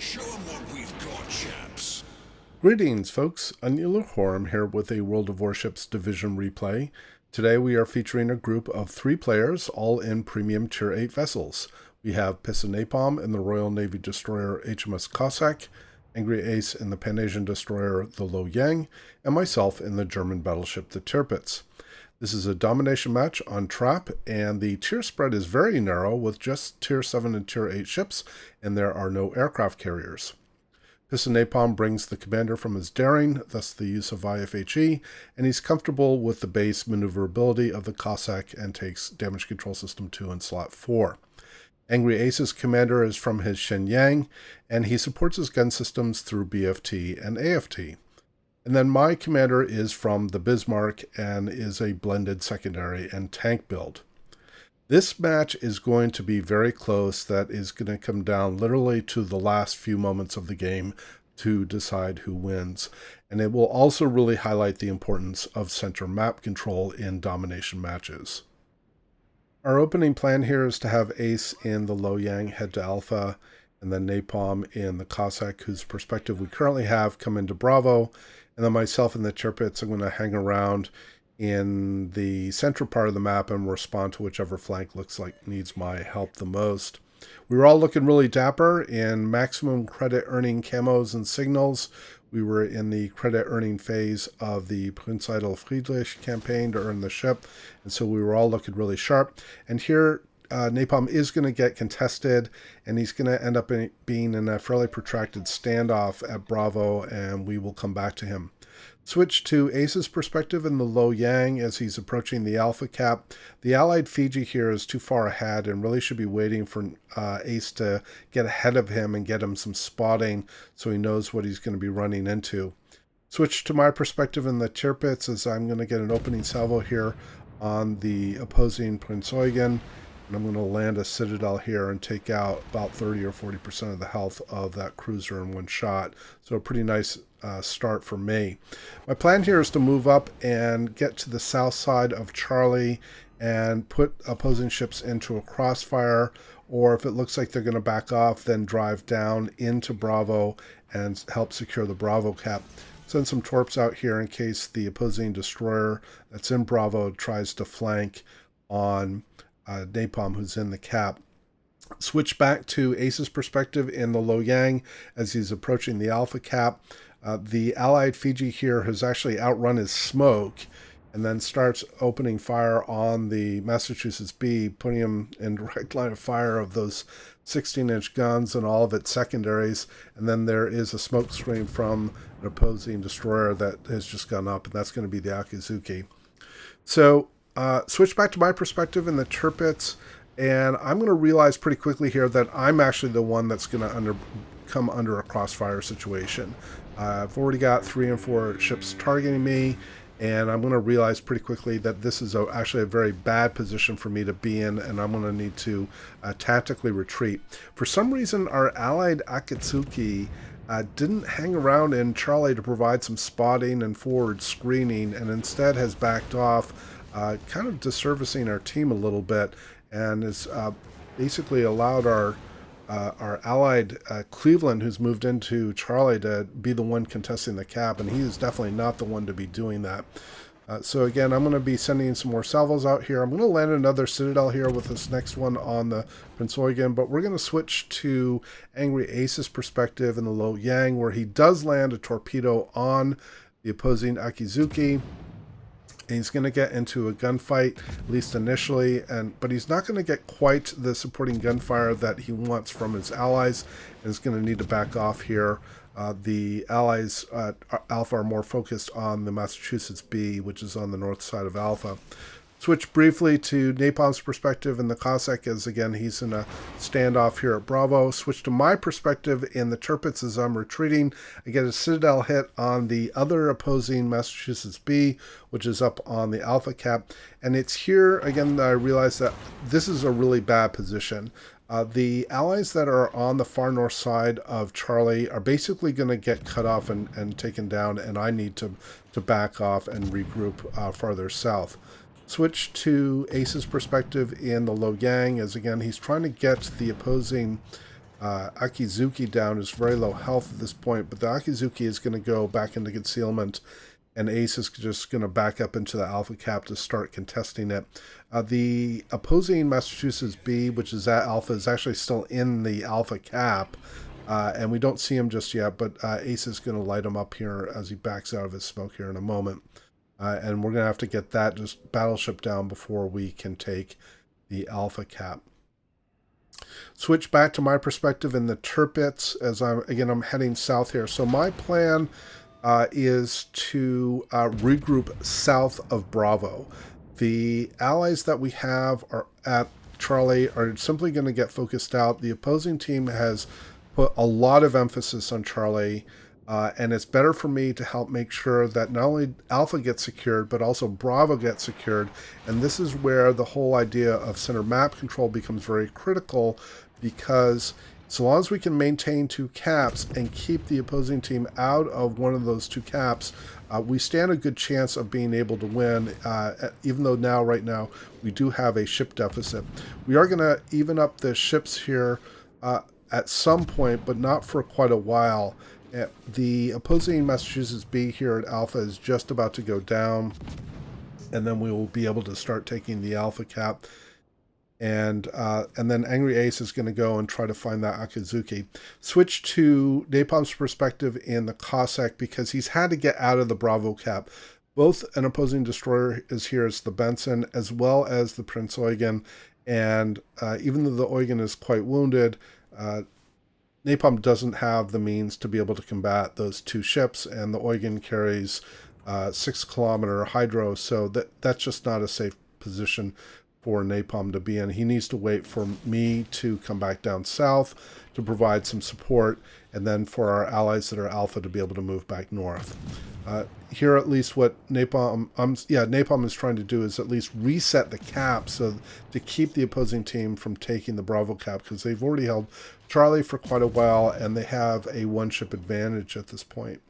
Show 'em what we've got, chaps. Greetings, folks. AnIolairGhorm here with a World of Warships Division replay. Today we are featuring a group of 3 players, all in premium Tier 8 vessels. We have Piston Napalm in the Royal Navy destroyer HMS Cossack, AngryAce in the Pan-Asian destroyer the Loyang, and myself in the German battleship the Tirpitz. This is a domination match on trap, and the tier spread is very narrow with just Tier 7 and Tier 8 ships, and there are no aircraft carriers. Piston Napalm brings the commander from his daring, thus the use of IFHE, and he's comfortable with the base maneuverability of the Cossack and takes Damage Control System 2 in slot 4. AngryAce's commander is from his Shenyang, and he supports his gun systems through BFT and AFT. And then my commander is from the Bismarck and is a blended secondary and tank build. This match is going to be very close. That is going to come down literally to the last few moments of the game to decide who wins. And it will also really highlight the importance of center map control in domination matches. Our opening plan here is to have Ace in the Loyang head to Alpha, and then Napalm in the Cossack, whose perspective we currently have, come into Bravo, and then myself in the Tirpitz. I'm going to hang around in the central part of the map and respond to whichever flank looks like needs my help the most. We were all looking really dapper in maximum credit earning camos and signals. We were in the credit earning phase of the Prinz Eitel Friedrich campaign to earn the ship, and so we were all looking really sharp. And here Napalm is going to get contested, and he's going to end up being in a fairly protracted standoff at Bravo, and we will come back to him. Switch to Ace's perspective in the Loyang as he's approaching the Alpha cap. The allied Fiji here is too far ahead and really should be waiting for Ace to get ahead of him and get him some spotting so he knows what he's going to be running into. Switch to my perspective in the Tirpitz as I'm going to get an opening salvo here on the opposing Prinz Eugen. And I'm going to land a Citadel here and take out about 30 or 40% of the health of that cruiser in one shot. So a pretty nice start for me. My plan here is to move up and get to the south side of Charlie and put opposing ships into a crossfire, or if it looks like they're going to back off, then drive down into Bravo and help secure the Bravo cap. Send some torps out here in case the opposing destroyer that's in Bravo tries to flank on Napalm, who's in the cap. Switch back to Ace's perspective in the Loyang as he's approaching the Alpha cap. The allied Fiji here has actually outrun his smoke and then starts opening fire on the Massachusetts B, putting him in direct line of fire of those 16-inch guns and all of its secondaries. And then there is a smoke screen from an opposing destroyer that has just gone up, and that's going to be the Akizuki. So switch back to my perspective in the Tirpitz, and I'm going to realize pretty quickly here that I'm actually the one that's going to come under a crossfire situation. I've already got 3 and 4 ships targeting me, and I'm going to realize pretty quickly that this is actually a very bad position for me to be in, and I'm going to need to tactically retreat. For some reason, our allied Akatsuki didn't hang around in Charlie to provide some spotting and forward screening, and instead has backed off, kind of disservicing our team a little bit, and has basically allowed our allied Cleveland, who's moved into Charlie, to be the one contesting the cap, and he is definitely not the one to be doing that. So again, I'm going to be sending some more salvos out here. I'm going to land another Citadel here with this next one on the Prinz Eugen, but we're going to switch to AngryAce's perspective in the Loyang, where he does land a torpedo on the opposing Akizuki. And he's going to get into a gunfight, at least initially, but he's not going to get quite the supporting gunfire that he wants from his allies, and is going to need to back off here. The allies Alpha are more focused on the Massachusetts B, which is on the north side of Alpha. Switch briefly to Napalm's perspective in the Cossack, as again he's in a standoff here at Bravo. Switch to my perspective in the Tirpitz as I'm retreating. I get a Citadel hit on the other opposing Massachusetts B, which is up on the Alpha cap. And it's here again that I realize that this is a really bad position. The allies that are on the far north side of Charlie are basically going to get cut off and taken down, and I need to back off and regroup farther south. Switch to Ace's perspective in the Loyang, as again he's trying to get the opposing Akizuki down is very low health at this point, but the Akizuki is going to go back into concealment, and Ace is just going to back up into the Alpha Cap to start contesting it. The opposing Massachusetts B, which is at Alpha, is actually still in the Alpha Cap, and we don't see him just yet, but Ace is going to light him up here as he backs out of his smoke here in a moment. And we're going to have to get that just battleship down before we can take the Alpha Cap. Switch back to my perspective in the Tirpitz as I'm heading south here. So my plan is to regroup south of Bravo. The allies that we have are at Charlie are simply going to get focused out. The opposing team has put a lot of emphasis on Charlie, and it's better for me to help make sure that not only Alpha gets secured, but also Bravo gets secured. And this is where the whole idea of center map control becomes very critical, because so long as we can maintain 2 caps and keep the opposing team out of one of those 2 caps, we stand a good chance of being able to win, even though right now, we do have a ship deficit. We are going to even up the ships here at some point, but not for quite a while. The opposing Massachusetts B here at Alpha is just about to go down, and then we will be able to start taking the Alpha Cap. And then AngryAce is going to go and try to find that Akizuki. Switch to Napalm's perspective in the Cossack, because he's had to get out of the Bravo Cap. Both an opposing destroyer is here as the Benson, as well as the Prince Eugen. And even though the Eugen is quite wounded, Napalm doesn't have the means to be able to combat those 2 ships, and the Eugen carries 6-kilometer hydro, so that's just not a safe position for Napalm to be in. He needs to wait for me to come back down south to provide some support, and then for our allies that are Alpha to be able to move back north. Here, at least what Napalm is trying to do is at least reset the cap, so to keep the opposing team from taking the Bravo Cap, because they've already held Charlie for quite a while, and they have a 1-ship advantage at this point.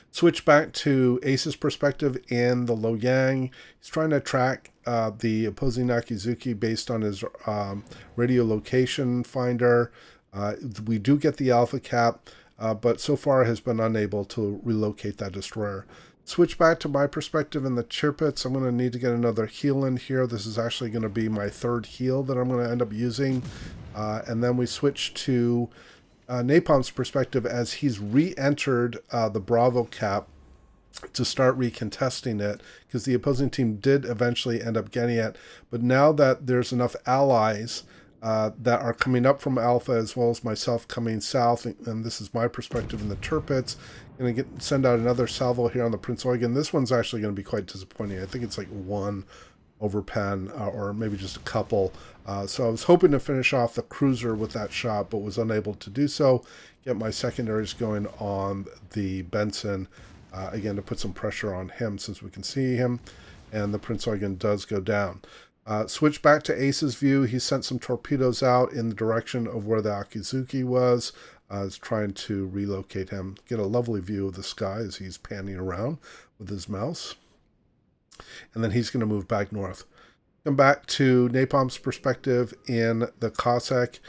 Switch back to Ace's perspective in the Loyang. He's trying to track the opposing Akizuki based on his radio location finder. We do get the Alpha Cap, but so far has been unable to relocate that destroyer. Switch back to my perspective in the Tirpitz. I'm going to need to get another heal in here. This is actually going to be my 3rd heal that I'm going to end up using. And then we switch to Napalm's perspective as he's re-entered the Bravo Cap to start recontesting it, because the opposing team did eventually end up getting it. But now that there's enough allies that are coming up from Alpha, as well as myself coming south, and this is my perspective in the Tirpitz, going to send out another salvo here on the Prince Eugen. This one's actually going to be quite disappointing. I think it's like 1 over pen, or maybe just a couple. So I was hoping to finish off the cruiser with that shot, but was unable to do so. Get my secondaries going on the Benson, again, to put some pressure on him since we can see him, and the Prince Eugen does go down. Switch back to Ace's view. He sent some torpedoes out in the direction of where the Akizuki was. Is trying to relocate him. Get a lovely view of the sky as he's panning around with his mouse. And then he's going to move back north. Come back to Napalm's perspective in the Cossack.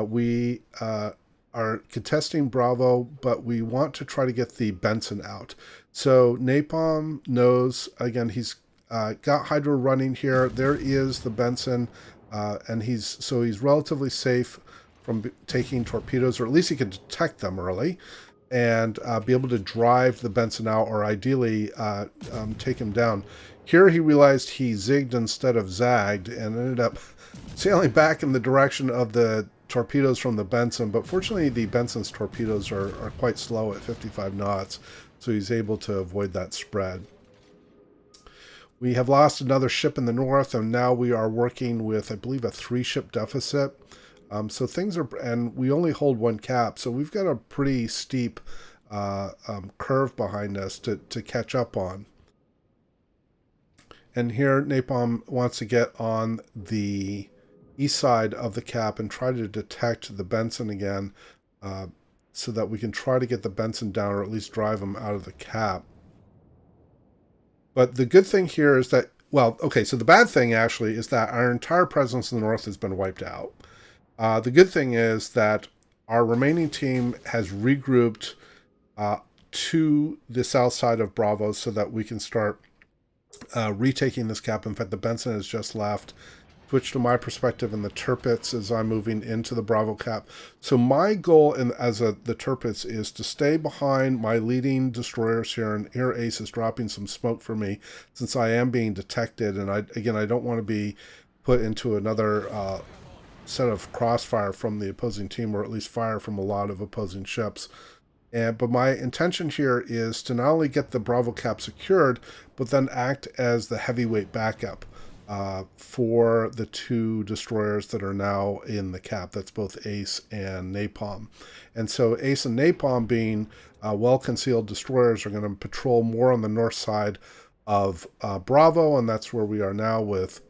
We are contesting Bravo, but we want to try to get the Benson out. So Napalm knows, again, he's got Hydro running here. There is the Benson, and he's relatively safe from taking torpedoes, or at least he can detect them early and be able to drive the Benson out, or ideally take him down. Here he realized he zigged instead of zagged and ended up sailing back in the direction of the torpedoes from the Benson, but fortunately the Benson's torpedoes are quite slow at 55 knots, so he's able to avoid that spread. We have lost another ship in the north, and now we are working with, I believe, a 3-ship deficit. So things are, and we only hold 1 cap, so we've got a pretty steep curve behind us to catch up on. And here Napalm wants to get on the east side of the cap and try to detect the Benson again, so that we can try to get the Benson down, or at least drive him out of the cap. But the good thing here is that, well, okay, so the bad thing actually is that our entire presence in the north has been wiped out. The good thing is that our remaining team has regrouped to the south side of Bravo so that we can start retaking this cap. In fact, the Benson has just left. Switch to my perspective in the Tirpitz as I'm moving into the Bravo cap. So my goal the Tirpitz is to stay behind my leading destroyers here, and here Ace is dropping some smoke for me since I am being detected, and I don't want to be put into another set of crossfire from the opposing team, or at least fire from a lot of opposing ships. But my intention here is to not only get the Bravo cap secured, but then act as the heavyweight backup for the two destroyers that are now in the cap. That's both Ace and Napalm. And so Ace and Napalm, being well-concealed destroyers, are going to patrol more on the north side of Bravo, and that's where we are now with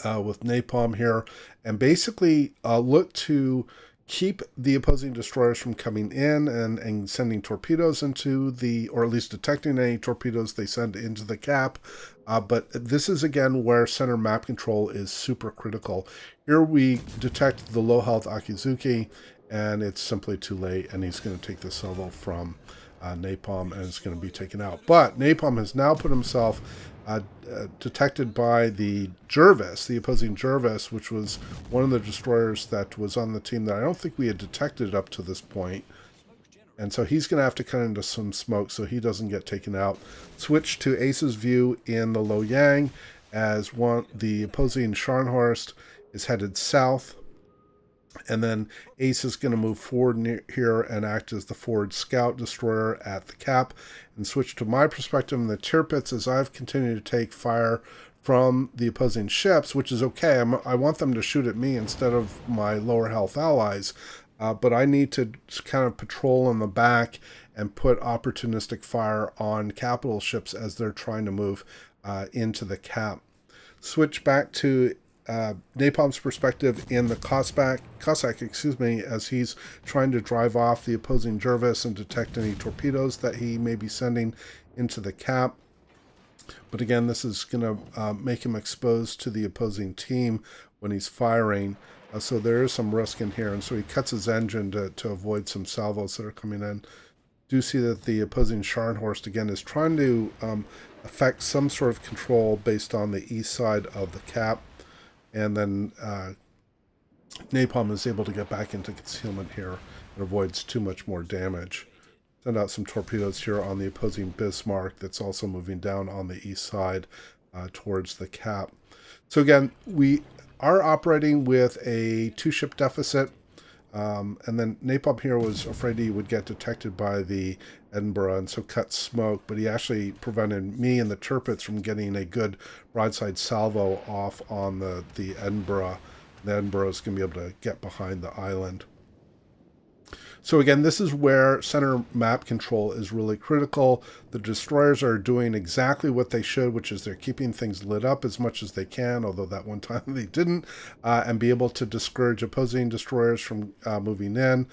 Napalm here. And basically look to keep the opposing destroyers from coming in and sending torpedoes into the, or at least detecting any torpedoes they send into the cap. But this is again where center map control is super critical. Here we detect the low health Akizuki, and it's simply too late, and he's going to take the salvo from Napalm, and it's going to be taken out. But Napalm has now put himself detected by the Jervis, the opposing Jervis, which was one of the destroyers that was on the team that I don't think we had detected up to this point. And so he's going to have to cut into some smoke so he doesn't get taken out. Switch to Ace's view in the Loyang as the opposing Scharnhorst is headed south. And then Ace is going to move forward here and act as the forward scout destroyer at the cap. And switch to my perspective in the Tirpitz as I've continued to take fire from the opposing ships, which is okay. I want them to shoot at me instead of my lower health allies. But I need to kind of patrol in the back and put opportunistic fire on capital ships as they're trying to move into the cap. Switch back to Napalm's perspective in the Cossack, as he's trying to drive off the opposing Jervis and detect any torpedoes that he may be sending into the cap. But again, this is going to make him exposed to the opposing team when he's firing. So there is some risk in here, and so he cuts his engine to avoid some salvos that are coming in. Do see that the opposing Scharnhorst again is trying to affect some sort of control based on the east side of the cap. And then Napalm is able to get back into concealment here and avoids too much more damage. Send out some torpedoes here on the opposing Bismarck that's also moving down on the east side towards the cap. So again, we are operating with a 2-ship deficit. And then Napalm here was afraid he would get detected by the Edinburgh and so cut smoke, but he actually prevented me and the Tirpitz from getting a good broadside salvo off on the Edinburgh. The Edinburgh is going to be able to get behind the island. So again, this is where center map control is really critical. The destroyers are doing exactly what they should, which is they're keeping things lit up as much as they can, although that one time they didn't, and be able to discourage opposing destroyers from moving in.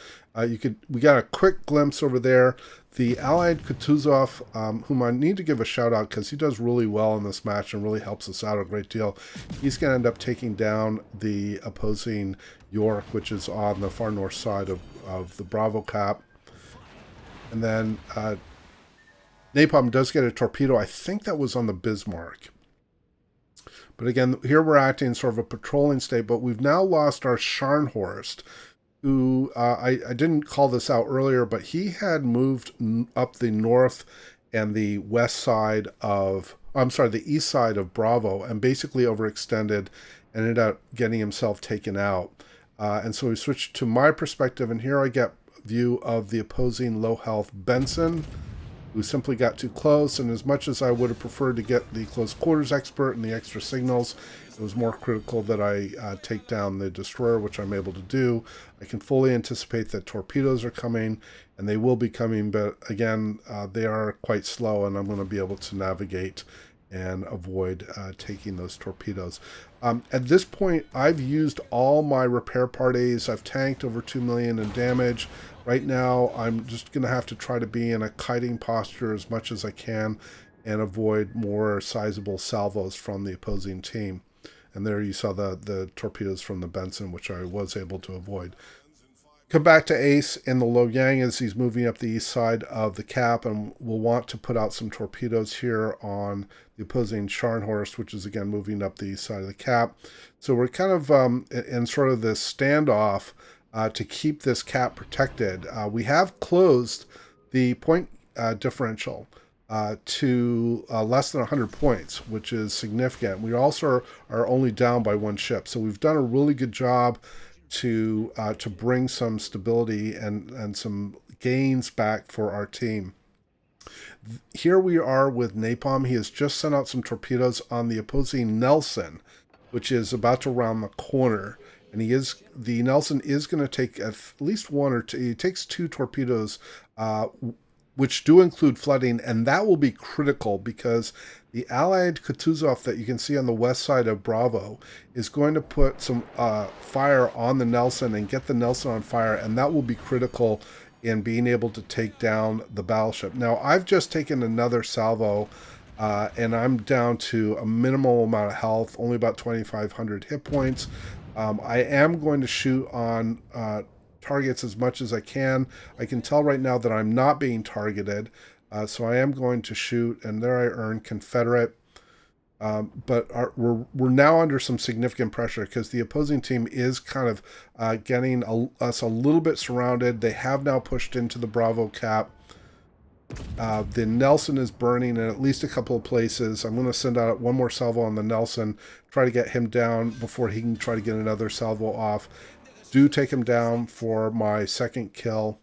We got a quick glimpse over there. The allied Kutuzov, whom I need to give a shout out because he does really well in this match and really helps us out a great deal. He's going to end up taking down the opposing York, which is on the far north side of the Bravo cap. And then Napalm does get a torpedo. I think that was on the Bismarck. But again, here we're acting in sort of a patrolling state, but we've now lost our Scharnhorst, who I didn't call this out earlier, but he had moved up the north and the west side of, the east side of Bravo, and basically overextended and ended up getting himself taken out. And so we switched to my perspective, and here I get view of the opposing low health Benson, who simply got too close. And as much as I would have preferred to get the close quarters expert and the extra signals, it was more critical that I take down the destroyer, which I'm able to do. I can fully anticipate that torpedoes are coming, and they will be coming, but again, they are quite slow, and I'm going to be able to navigate and avoid taking those torpedoes. At this point, I've used all my repair parties. I've tanked over 2 million in damage. Right now, I'm just going to have to try to be in a kiting posture as much as I can and avoid more sizable salvos from the opposing team. And there you saw the torpedoes from the Benson, which I was able to avoid. Come back to Ace in the Loyang as he's moving up the east side of the cap, and we'll want to put out some torpedoes here on the opposing Scharnhorst, which is again moving up the east side of the cap. So we're kind of in sort of this standoff to keep this cap protected. We have closed the point differential to less than 100 points, which is significant. We also are only down by 1 ship, so we've done a really good job to bring some stability and some gains back for our team. Here we are with Napalm. He has just sent out some torpedoes on the opposing Nelson, which is about to round the corner. And the Nelson is going to take at least 1 or 2. He takes 2 torpedoes, which do include flooding, and that will be critical because the Allied Kutuzov that you can see on the west side of Bravo is going to put some fire on the Nelson and get the Nelson on fire, and that will be critical in being able to take down the battleship. Now, I've just taken another salvo, and I'm down to a minimal amount of health, only about 2,500 hit points. I am going to shoot on targets as much as I can. I can tell right now that I'm not being targeted, so I am going to shoot, and there I earn Confederate. But we're now under some significant pressure because the opposing team is kind of getting us a little bit surrounded. They have now pushed into the Bravo cap. The Nelson is burning in at least a couple of places. I'm going to send out 1 more salvo on the Nelson, try to get him down before he can try to get another salvo off. Do take him down for my 2nd kill.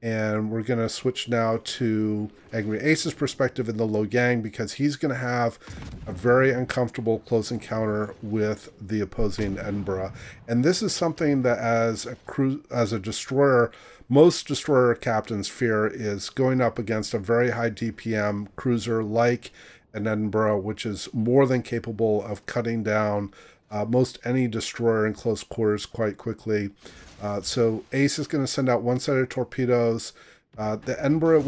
And we're going to switch now to AngryAce's perspective in the Loyang because he's going to have a very uncomfortable close encounter with the opposing Edinburgh. And this is something that as a destroyer, most destroyer captains fear is going up against a very high DPM cruiser like an Edinburgh, which is more than capable of cutting down most any destroyer in close quarters quite quickly. So Ace is going to send out 1 set of torpedoes. The Edinburgh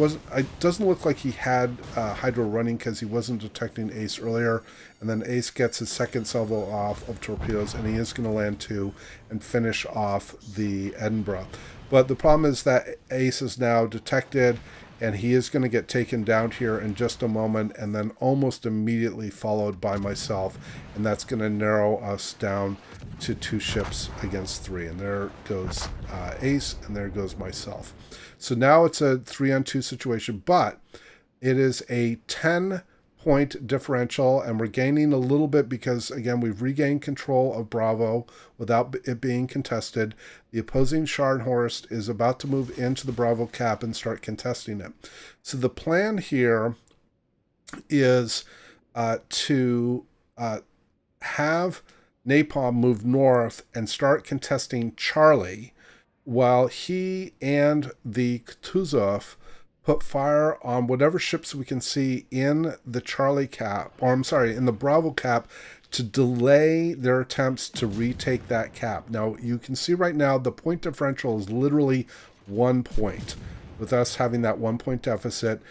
doesn't look like he had Hydro running because he wasn't detecting Ace earlier. And then Ace gets his 2nd salvo off of torpedoes, and he is going to land 2 and finish off the Edinburgh. But the problem is that Ace is now detected, and he is going to get taken down here in just a moment, and then almost immediately followed by myself, and that's going to narrow us down to 2 ships against 3. And there goes Ace, and there goes myself. So now it's a 3-on-2 situation, but it is a 10-point differential, and we're gaining a little bit because, again, we've regained control of Bravo without it being contested. The opposing Scharnhorst is about to move into the Bravo cap and start contesting it. So the plan here is to have Napalm move north and start contesting Charlie while he and the Kutuzov put fire on whatever ships we can see in the Charlie cap, or I'm sorry, in the Bravo cap, to delay their attempts to retake that cap. Now, you can see right now the point differential is literally 1 point, with us having that 1 point deficit.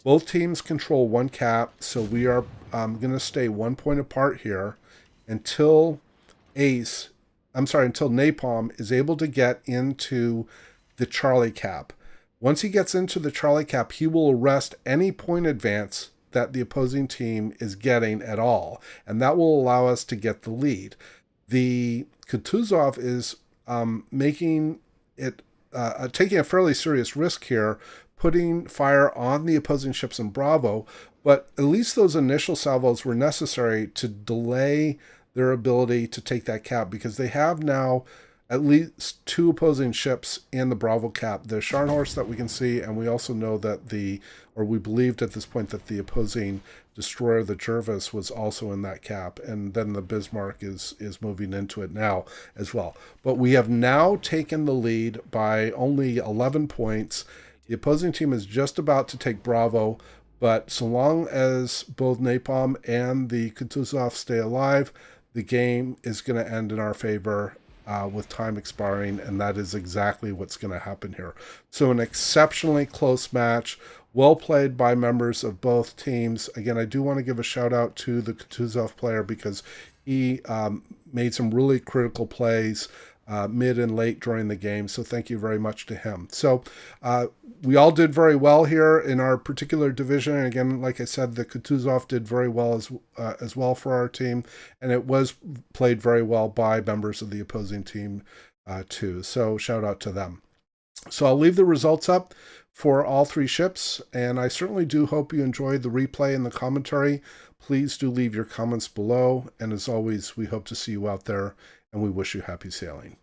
Both teams control 1 cap, so we are going to stay 1 point apart here until until Napalm is able to get into the Charlie cap. Once he gets into the Charlie cap, he will arrest any point advance that the opposing team is getting at all, and that will allow us to get the lead. The Kutuzov is making it taking a fairly serious risk here, putting fire on the opposing ships in Bravo, but at least those initial salvos were necessary to delay their ability to take that cap, because they have now at least 2 opposing ships in the Bravo cap. The Scharnhorst that we can see, and we also know that we believed at this point that the opposing destroyer, the Jervis, was also in that cap, and then the Bismarck is moving into it now as well. But we have now taken the lead by only 11 points. The opposing team is just about to take Bravo, but so long as both Napalm and the Kutuzov stay alive, the game is going to end in our favor with time expiring, and that is exactly what's going to happen here. So an exceptionally close match. Well played by members of both teams. Again, I do want to give a shout out to the Kutuzov player because he made some really critical plays mid and late during the game. So thank you very much to him. So we all did very well here in our particular division. And again, like I said, the Kutuzov did very well as well for our team. And it was played very well by members of the opposing team too. So shout out to them. So I'll leave the results up for all three ships, and I certainly do hope you enjoyed the replay and the commentary. Please do leave your comments below, and as always, we hope to see you out there, and we wish you happy sailing.